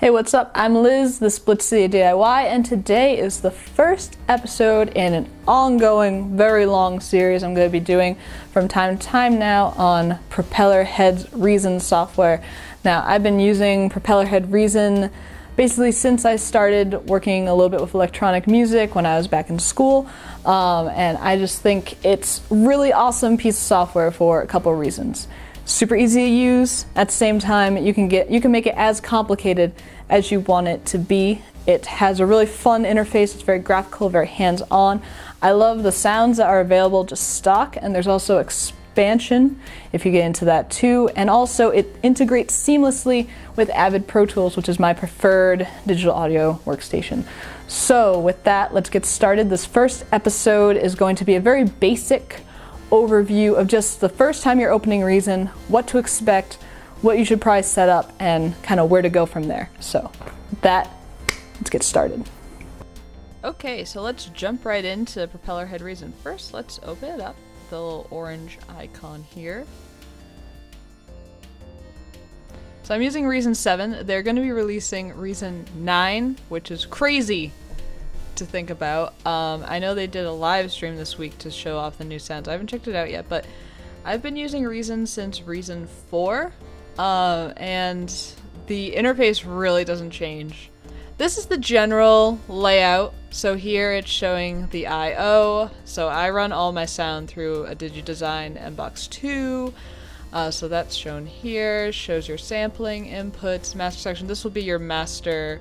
Hey, what's up? I'm Liz, the Split City DIY, and today is the first episode in an ongoing, very long series I'm going to be doing from time to time now on Propellerhead's Reason software. Now, I've been using Propellerhead Reason basically since I started working a little bit with electronic music when I was back in school, and I just think it's really awesome piece of software for a couple of reasons. Super easy to use. At the same time, you can make it as complicated as you want it to be. It has a really fun interface. It's very graphical, very hands-on. I love the sounds that are available just stock, and there's also expansion if you get into that too. And also it integrates seamlessly with Avid Pro Tools, which is my preferred digital audio workstation. So with that, let's get started. This first episode is going to be a very basic overview of just the first time you're opening Reason, what to expect, what you should probably set up, and kind of where to go from there. So with that, let's get started. Okay, so let's jump right into Propellerhead Reason. First, let's open it up, the little orange icon here. So I'm using Reason 7. They're going to be releasing Reason 9, which is crazy to think about. I know they did a live stream this week to show off the new sounds. I haven't checked it out yet, but I've been using Reason since Reason 4, and the interface really doesn't change. This is the general layout. So here it's showing the I/O. So I run all my sound through a DigiDesign MBox 2. So that's shown here. Shows your sampling inputs, master section. This will be your master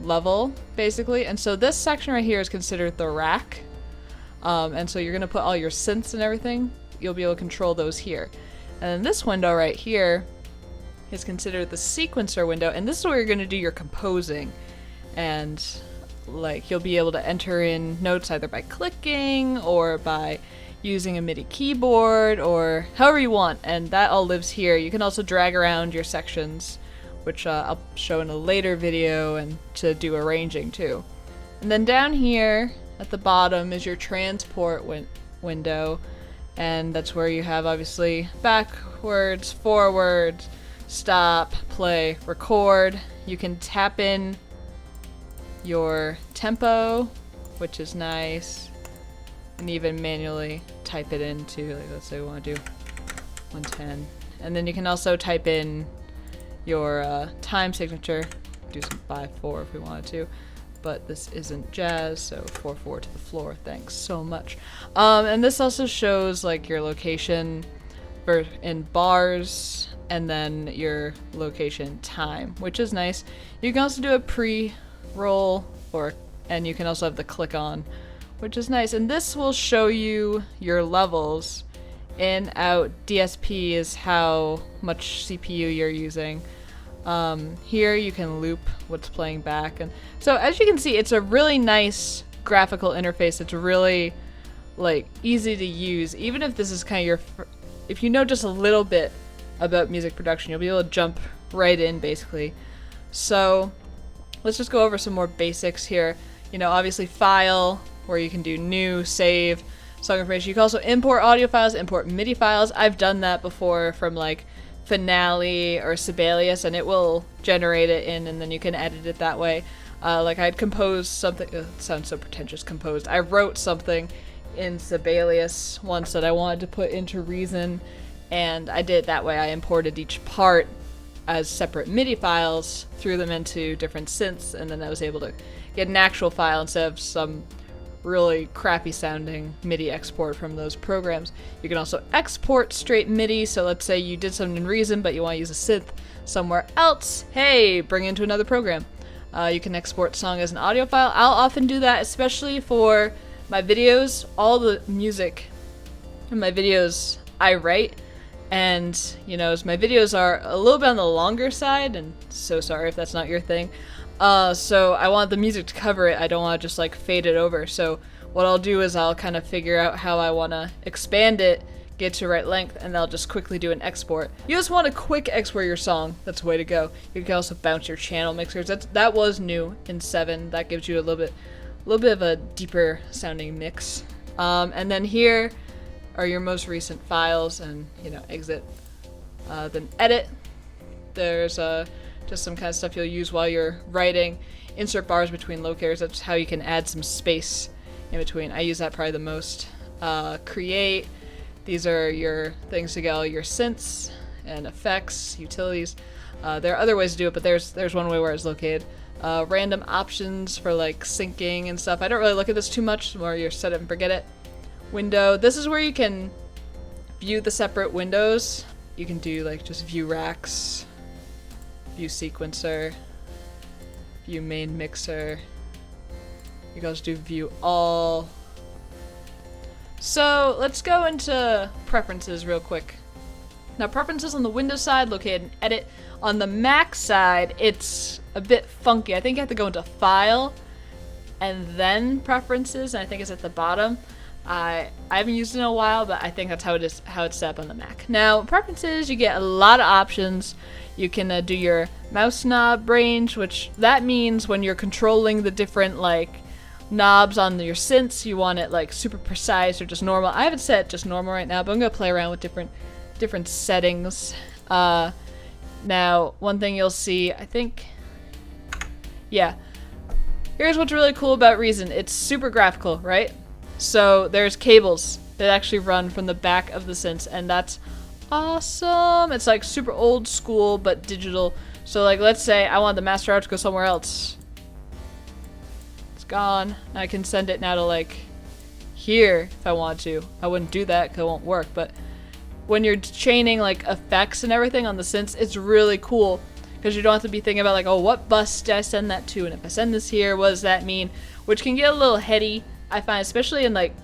level basically, and so this section right here is considered the rack, and so you're going to put all your synths and everything. You'll be able to control those here, and then this window right here is considered the sequencer window, and this is where you're going to do your composing, and like you'll be able to enter in notes either by clicking or by using a MIDI keyboard or however you want, and that all lives here. You can also drag around your sections, which I'll show in a later video, and to do arranging too. And then down here at the bottom is your transport window, and that's where you have obviously backwards, forwards, stop, play, record. You can tap in your tempo, which is nice, and even manually type it into, like, let's say we want to do 110. And then you can also type in your time signature, do some 5/4 if we wanted to, but this isn't jazz, so 4/4 to the floor, thanks so much. And this also shows like your location in bars, and then your location time, which is nice. You can also do a pre-roll, and you can also have the click on, which is nice. And this will show you your levels. In, out, DSP is how much CPU you're using. Here you can loop what's playing back, and so as you can see, it's a really nice graphical interface. It's really like easy to use. Even if this is kind of your, if you know just a little bit about music production, you'll be able to jump right in basically. So let's just go over some more basics here. You know, obviously file, where you can do new, save, song information. You can also import audio files, import MIDI files. I've done that before from like Finale or Sibelius, and it will generate it in, and then you can edit it that way. Like I'd composed something, it sounds so pretentious, composed. I wrote something in Sibelius once that I wanted to put into Reason, and I did it that way. I imported each part as separate MIDI files, threw them into different synths, and then I was able to get an actual file instead of some really crappy sounding MIDI export from those programs. You can also export straight MIDI, so let's say you did something in Reason but you want to use a synth somewhere else. Hey, bring it into another program. You can export song as an audio file. I'll often do that, especially for my videos. All the music in my videos I write, and you know, as my videos are a little bit on the longer side, and so sorry if that's not your thing, so I want the music to cover it. I don't want to just like fade it over. So what I'll do is I'll kind of figure out how I want to expand it, get to the right length, and I'll just quickly do an export. You just want to quick export your song. That's the way to go. You can also bounce your channel mixers. That was new in 7. That gives you a little bit of a deeper sounding mix. And then here are your most recent files, and you know, exit, then edit. There's a just some kind of stuff you'll use while you're writing. Insert bars between locators, that's how you can add some space in between. I use that probably the most. Create, these are your things to get all your synths and effects, utilities. There are other ways to do it, but there's one way where it's located. Random options for like syncing and stuff. I don't really look at this too much, more your set it and forget it. Window, this is where you can view the separate windows. You can do like just view racks, view sequencer, view main mixer. You guys do view all. So let's go into preferences real quick. Now preferences on the Windows side, located in edit. On the Mac side, it's a bit funky. I think you have to go into file and then preferences, and I think it's at the bottom. I haven't used it in a while, but I think that's how it's set up on the Mac. Now preferences, you get a lot of options. You can do your mouse knob range, which that means when you're controlling the different like knobs on your synths, you want it like super precise or just normal. I have it set just normal right now, but I'm gonna play around with different settings. Now one thing you'll see, I think, yeah, here's what's really cool about Reason. It's super graphical, right? So there's cables that actually run from the back of the synths, and that's awesome. It's like super old school but digital. So like let's say I want the master out to go somewhere else. It's gone. I can send it now to like here if I want to. I wouldn't do that because it won't work, but when you're chaining like effects and everything on the synths, it's really cool because you don't have to be thinking about like, oh, what bus did I send that to, and if I send this here, what does that mean? Which can get a little heady, I find, especially in like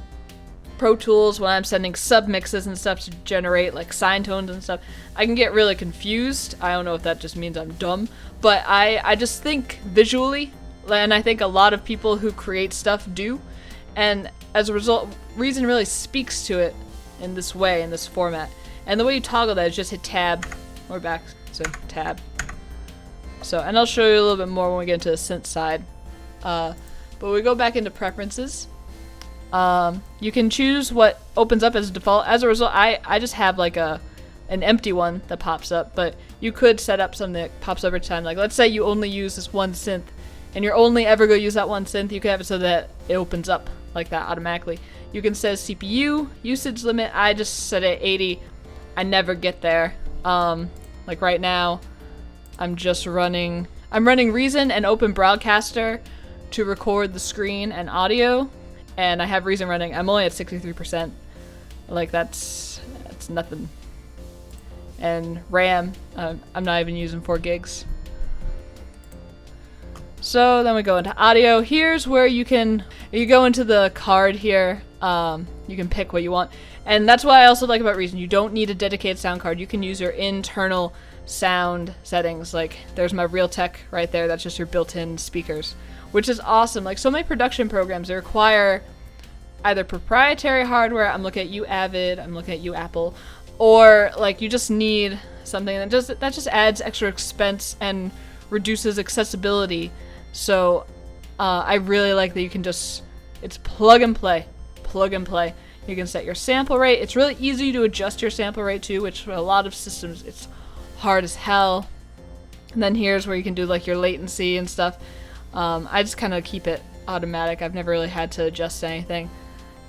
Pro Tools when I'm sending submixes and stuff to generate like sine tones and stuff. I can get really confused. I don't know if that just means I'm dumb, but I just think visually, and I think a lot of people who create stuff do, and as a result, Reason really speaks to it in this way, in this format. And the way you toggle that is just hit tab. We're back, so tab. So, and I'll show you a little bit more when we get into the synth side. But we go back into preferences. You can choose what opens up as default. As a result, I just have like an empty one that pops up, but you could set up something that pops over time. Like let's say you only use this one synth and you're only ever going to use that one synth, you can have it so that it opens up like that automatically. You can set CPU usage limit. I just set it 80. I never get there. Like right now, I'm running Reason and Open Broadcaster to record the screen and audio, and I have Reason running. I'm only at 63%. Like that's nothing. And RAM, I'm not even using 4 gigs. So then we go into audio. Here's where you go into the card here. You can pick what you want. And that's what I also like about Reason. You don't need a dedicated sound card. You can use your internal sound settings. Like there's my Realtek right there. That's just your built-in speakers, which is awesome. Like so many production programs, they require either proprietary hardware. I'm looking at you Avid, I'm looking at you Apple, or like you just need something that just adds extra expense and reduces accessibility. So I really like that you can just, it's plug and play. You can set your sample rate. It's really easy to adjust your sample rate too, which for a lot of systems it's hard as hell. And then here's where you can do like your latency and stuff. I just kind of keep it automatic. I've never really had to adjust anything.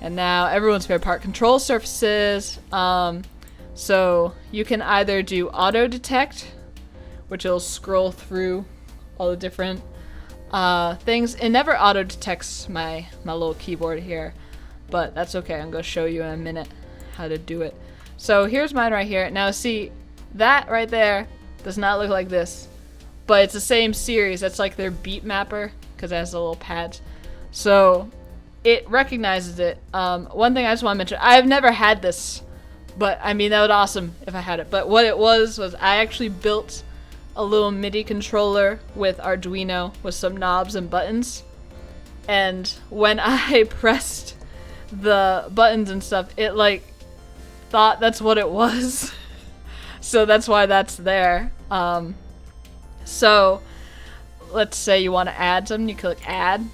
And now everyone's favorite part, control surfaces. So you can either do auto detect, which will scroll through all the different things. It never auto detects my little keyboard here, but that's okay. I'm going to show you in a minute how to do it. So here's mine right here. Now see, that right there does not look like this, but it's the same series. That's like their beat mapper because it has the little pads. So it recognizes it. One thing I just want to mention, I've never had this, but I mean that would be awesome if I had it. But what it was I actually built a little MIDI controller with Arduino with some knobs and buttons, and when I pressed the buttons and stuff, it like thought that's what it was. So that's why that's there. So let's say you want to add something, you click add,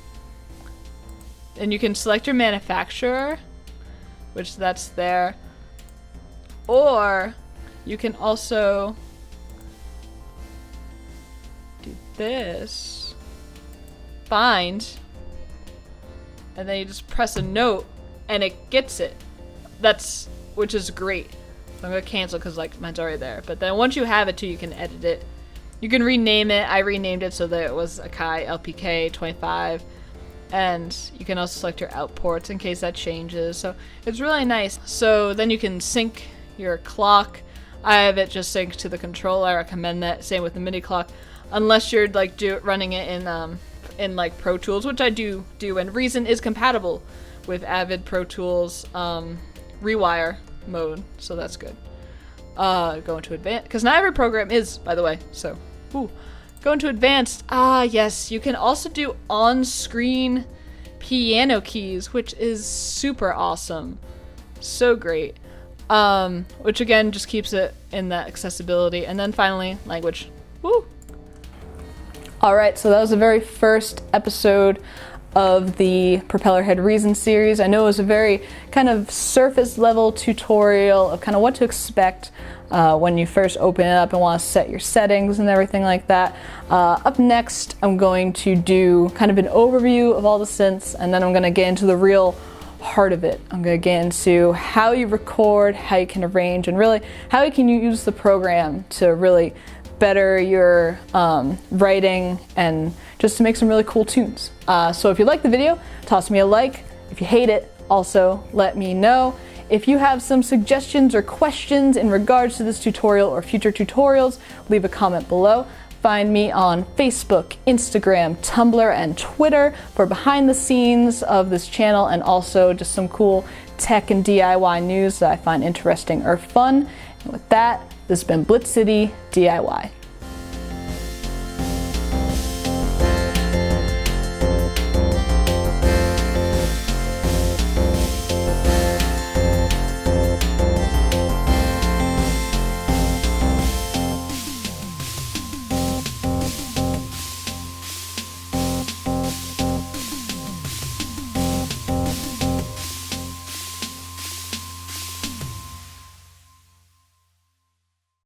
and you can select your manufacturer, which that's there, or you can also this, bind, and then you just press a note and it gets it. Which is great. So I'm gonna cancel because like mine's already there. But then once you have it too, you can edit it. You can rename it. I renamed it so that it was Akai LPK 25. And you can also select your out ports in case that changes. So it's really nice. So then you can sync your clock. I have it just synced to the controller. I recommend that. Same with the MIDI clock. Unless you're like running it in like Pro Tools, which I do, and Reason is compatible with Avid Pro Tools rewire mode, so that's good. Go into advanced, because not every program is, by the way, so go into advanced. Yes, you can also do on-screen piano keys, which is super awesome, so great. Which again just keeps it in that accessibility. And then finally, language. Woo! Alright, so that was the very first episode of the Propellerhead Reason series. I know it was a very kind of surface level tutorial of kind of what to expect when you first open it up and want to set your settings and everything like that. Up next, I'm going to do kind of an overview of all the synths, and then I'm going to get into the real heart of it. I'm going to get into how you record, how you can arrange, and really how you can use the program to really better your writing and just to make some really cool tunes. So if you like the video, toss me a like. If you hate it, also let me know. If you have some suggestions or questions in regards to this tutorial or future tutorials, leave a comment below. Find me on Facebook, Instagram, Tumblr, and Twitter for behind the scenes of this channel, and also just some cool tech and DIY news that I find interesting or fun. And with that, this has been Blitz City DIY.